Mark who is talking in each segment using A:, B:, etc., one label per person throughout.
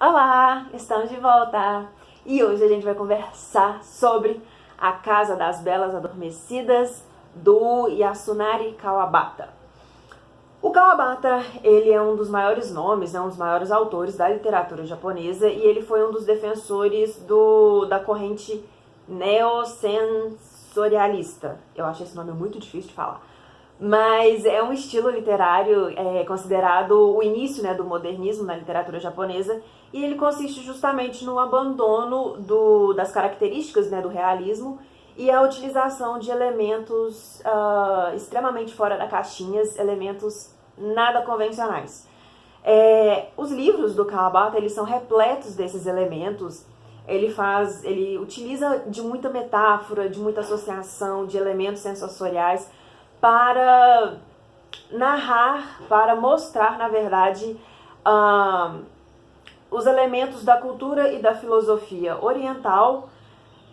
A: Olá, estamos de volta! E hoje a gente vai conversar sobre A Casa das Belas Adormecidas, do Yasunari Kawabata. O Kawabata, ele é um dos maiores nomes, um dos maiores autores da literatura japonesa, e ele foi um dos defensores da corrente neosensorialista. Eu acho esse nome muito difícil de falar. Mas é um estilo literário considerado o início do modernismo na literatura japonesa, e ele consiste justamente no abandono das características do realismo e a utilização de elementos extremamente fora da caixinha, elementos nada convencionais. Os livros do Kawabata, eles são repletos desses elementos. Ele utiliza de muita metáfora, de muita associação de elementos sensoriais para narrar, para mostrar, na verdade, os elementos da cultura e da filosofia oriental,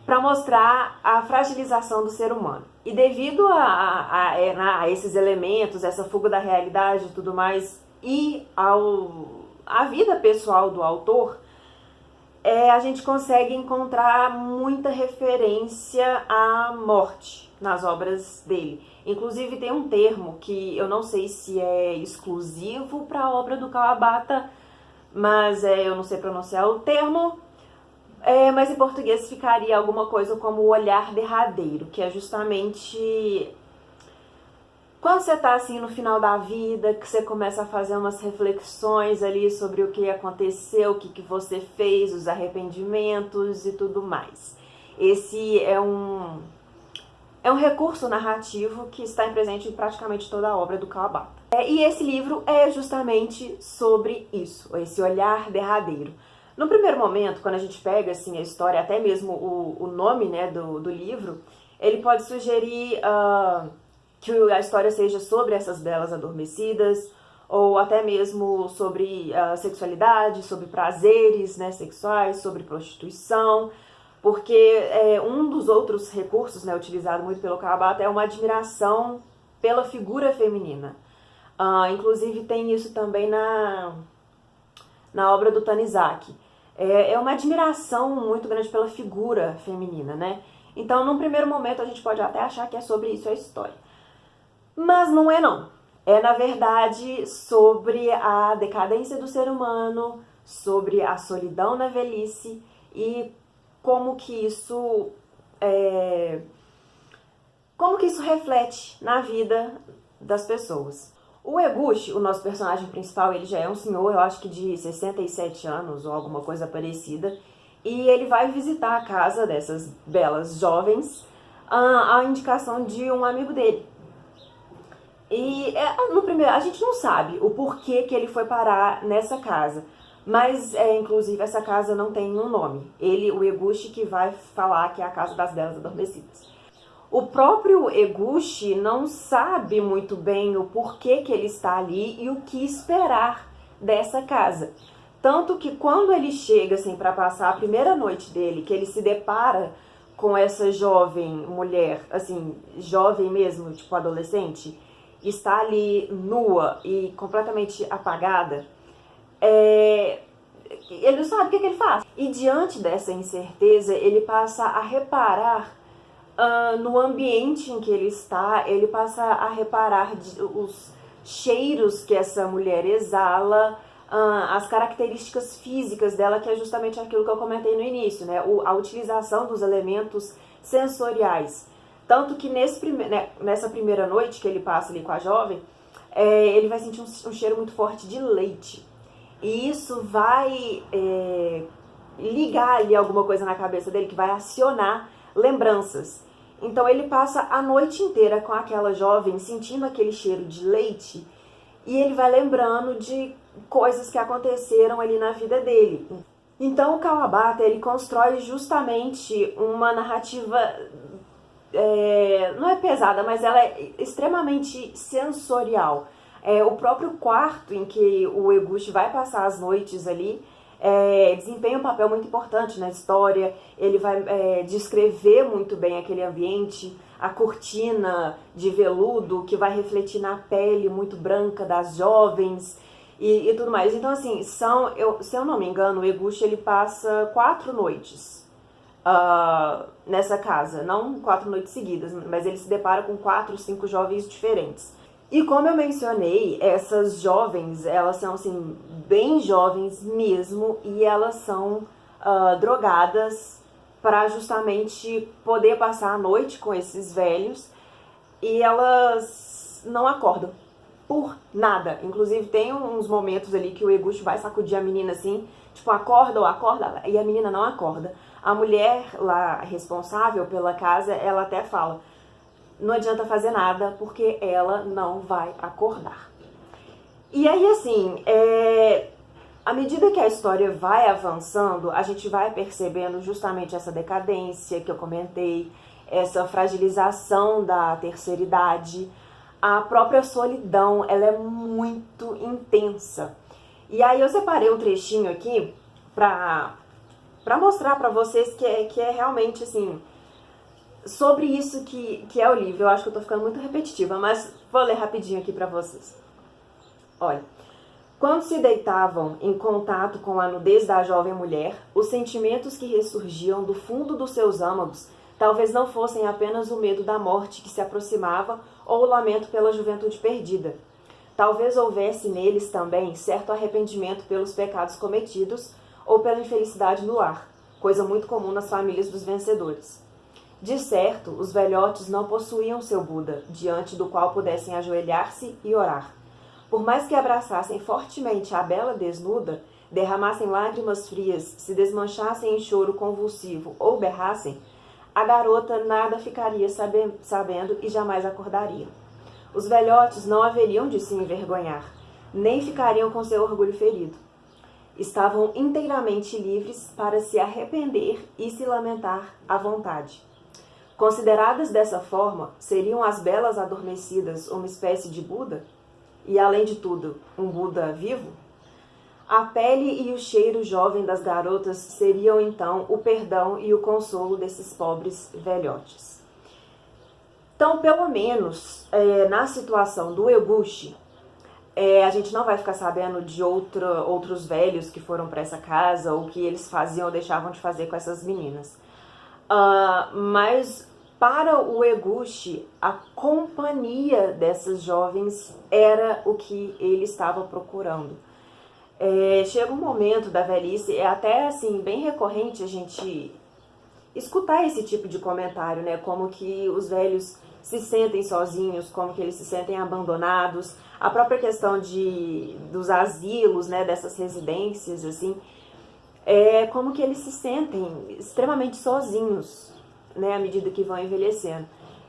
A: para mostrar a fragilização do ser humano. E devido a esses elementos, essa fuga da realidade e tudo mais, e à vida pessoal do autor, a gente consegue encontrar muita referência à morte nas obras dele. Inclusive tem um termo que eu não sei se é exclusivo para a obra do Kawabata, mas eu não sei pronunciar o termo, mas em português ficaria alguma coisa como o olhar derradeiro, que é justamente quando você está assim no final da vida, que você começa a fazer umas reflexões ali sobre o que aconteceu, o que você fez, os arrependimentos e tudo mais. Esse é um recurso narrativo que está presente em praticamente toda a obra do Kawabata. E esse livro é justamente sobre isso, esse olhar derradeiro. No primeiro momento, quando a gente pega assim, a história, até mesmo o nome do livro, ele pode sugerir que a história seja sobre essas belas adormecidas, ou até mesmo sobre sexualidade, sobre prazeres sexuais, sobre prostituição, porque um dos outros recursos utilizado muito pelo Kawabata é uma admiração pela figura feminina. Inclusive tem isso também na obra do Tanizaki. É uma admiração muito grande pela figura feminina, Então, num primeiro momento, a gente pode até achar que é sobre isso a história. Mas não é não. É, na verdade, sobre a decadência do ser humano, sobre a solidão na velhice e como que isso reflete na vida das pessoas. O Eguchi, o nosso personagem principal, ele já é um senhor, eu acho que de 67 anos ou alguma coisa parecida, e ele vai visitar a casa dessas belas jovens à indicação de um amigo dele. E no primeiro, a gente não sabe o porquê que ele foi parar nessa casa, mas inclusive essa casa não tem um nome. O Eguchi, que vai falar que é a Casa das Belas Adormecidas. O próprio Eguchi não sabe muito bem o porquê que ele está ali e o que esperar dessa casa. Tanto que quando ele chega assim, para passar a primeira noite dele, que ele se depara com essa jovem mulher, assim, jovem mesmo, tipo adolescente, está ali nua e completamente apagada, ele não sabe o que ele faz. E diante dessa incerteza, ele passa a reparar no ambiente em que ele está, ele passa a reparar os cheiros que essa mulher exala, as características físicas dela, que é justamente aquilo que eu comentei no início, a utilização dos elementos sensoriais. Tanto que nessa primeira noite que ele passa ali com a jovem, ele vai sentir um cheiro muito forte de leite. E isso vai ligar ali alguma coisa na cabeça dele, que vai acionar lembranças. Então ele passa a noite inteira com aquela jovem, sentindo aquele cheiro de leite, e ele vai lembrando de coisas que aconteceram ali na vida dele. Então o Kawabata, ele constrói justamente uma narrativa, não é pesada, mas ela é extremamente sensorial. O próprio quarto em que o Eguchi vai passar as noites ali, desempenha um papel muito importante na história. Ele vai descrever muito bem aquele ambiente, a cortina de veludo que vai refletir na pele muito branca das jovens, e tudo mais. Então, assim, se eu não me engano, o Eguchi, ele passa 4 noites nessa casa. Não 4 noites seguidas, mas ele se depara com 4, 5 jovens diferentes. E como eu mencionei, essas jovens, elas são, assim, bem jovens mesmo, e elas são drogadas para justamente poder passar a noite com esses velhos, e elas não acordam por nada. Inclusive tem uns momentos ali que o Eguchi vai sacudir a menina assim, tipo, acorda ou acorda, e a menina não acorda. A mulher lá responsável pela casa, ela até fala, não adianta fazer nada porque ela não vai acordar. E aí, assim, à medida que a história vai avançando, a gente vai percebendo justamente essa decadência que eu comentei, essa fragilização da terceira idade, a própria solidão, ela é muito intensa. E aí eu separei um trechinho aqui pra mostrar pra vocês que é realmente, assim, sobre isso que é o livro. Eu acho que eu tô ficando muito repetitiva, mas vou ler rapidinho aqui pra vocês. Olha. Quando se deitavam em contato com a nudez da jovem mulher, os sentimentos que ressurgiam do fundo dos seus âmagos talvez não fossem apenas o medo da morte que se aproximava ou o lamento pela juventude perdida. Talvez houvesse neles também certo arrependimento pelos pecados cometidos ou pela infelicidade no lar, coisa muito comum nas famílias dos vencedores. De certo, os velhotes não possuíam seu Buda, diante do qual pudessem ajoelhar-se e orar. Por mais que abraçassem fortemente a bela desnuda, derramassem lágrimas frias, se desmanchassem em choro convulsivo ou berrassem, a garota nada ficaria sabendo e jamais acordaria. Os velhotes não haveriam de se envergonhar, nem ficariam com seu orgulho ferido. Estavam inteiramente livres para se arrepender e se lamentar à vontade. Consideradas dessa forma, seriam as belas adormecidas uma espécie de Buda? E, além de tudo, um Buda vivo? A pele e o cheiro jovem das garotas seriam, então, o perdão e o consolo desses pobres velhotes. Então, pelo menos, na situação do Eguchi, a gente não vai ficar sabendo de outros velhos que foram para essa casa, ou que eles faziam ou deixavam de fazer com essas meninas. Mas para o Eguchi, a companhia dessas jovens era o que ele estava procurando. Chega um momento da velhice, é até assim bem recorrente a gente escutar esse tipo de comentário, né? Como que os velhos se sentem sozinhos, como que eles se sentem abandonados. A própria questão dos asilos, né? Dessas residências, assim, como que eles se sentem extremamente sozinhos, né, à medida que vão envelhecendo.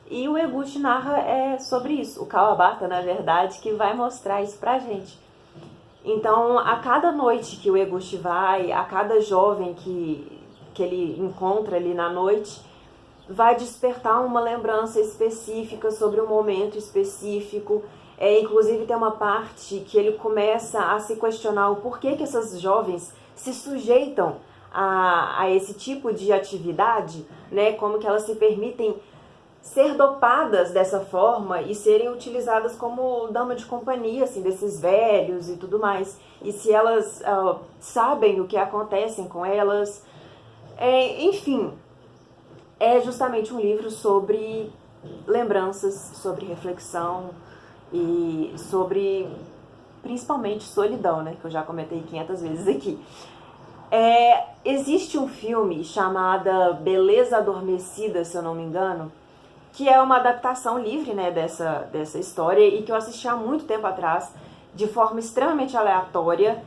A: E o Eguchi narra sobre isso. O Kawabata, na verdade, que vai mostrar isso pra gente. Então, a cada noite que o Eguchi vai, a cada jovem que ele encontra ali na noite, vai despertar uma lembrança específica sobre um momento específico. Inclusive, tem uma parte que ele começa a se questionar o porquê que essas jovens se sujeitam a esse tipo de atividade, né? Como que elas se permitem ser dopadas dessa forma e serem utilizadas como dama de companhia, assim, desses velhos e tudo mais. E se elas sabem o que acontece com elas. Enfim, é justamente um livro sobre lembranças, sobre reflexão e sobre, principalmente, solidão, né? Que eu já comentei 500 vezes aqui. Existe um filme chamado Beleza Adormecida, se eu não me engano, que é uma adaptação livre, né, dessa história e que eu assisti há muito tempo atrás, de forma extremamente aleatória.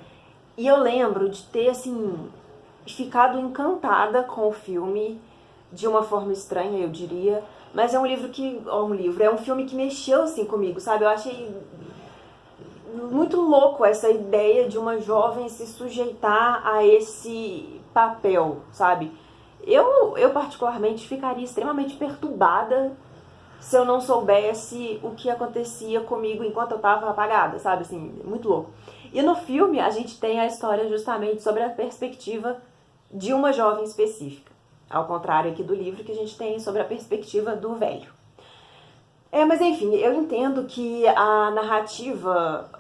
A: E eu lembro de ter, assim, ficado encantada com o filme de uma forma estranha, eu diria. Mas é um filme que mexeu, assim, comigo, sabe? Eu achei muito louco essa ideia de uma jovem se sujeitar a esse papel, sabe? Eu particularmente ficaria extremamente perturbada se eu não soubesse o que acontecia comigo enquanto eu estava apagada, sabe? Assim, muito louco. E no filme a gente tem a história justamente sobre a perspectiva de uma jovem específica, ao contrário aqui do livro que a gente tem sobre a perspectiva do velho. Mas enfim, eu entendo que a narrativa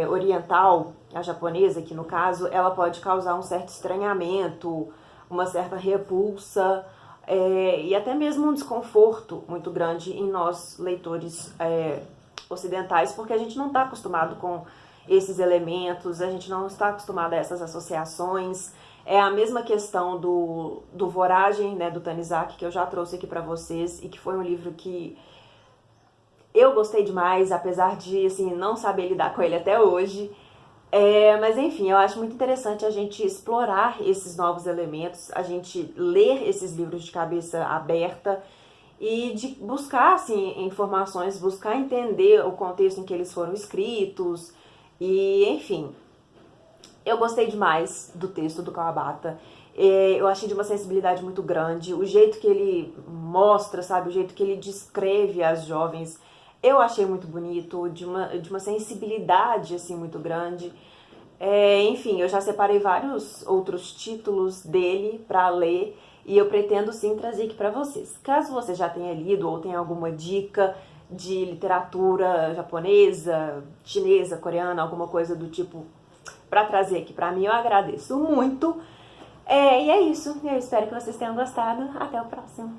A: oriental, a japonesa aqui no caso, ela pode causar um certo estranhamento, uma certa repulsa e até mesmo um desconforto muito grande em nós, leitores ocidentais, porque a gente não está acostumado com esses elementos, a gente não está acostumado a essas associações. É a mesma questão do Voragem, né, do Tanizaki, que eu já trouxe aqui para vocês, e que foi um livro que eu gostei demais, apesar de assim, não saber lidar com ele até hoje. Mas enfim, eu acho muito interessante a gente explorar esses novos elementos, a gente ler esses livros de cabeça aberta e de buscar assim, informações, buscar entender o contexto em que eles foram escritos. E enfim, eu gostei demais do texto do Kawabata. Eu achei de uma sensibilidade muito grande. O jeito que ele mostra, sabe? O jeito que ele descreve as jovens, eu achei muito bonito, de uma sensibilidade assim muito grande. Enfim, eu já separei vários outros títulos dele para ler e eu pretendo sim trazer aqui para vocês. Caso você já tenha lido ou tenha alguma dica de literatura japonesa, chinesa, coreana, alguma coisa do tipo para trazer aqui para mim, eu agradeço muito. E é isso. Eu espero que vocês tenham gostado. Até o próximo.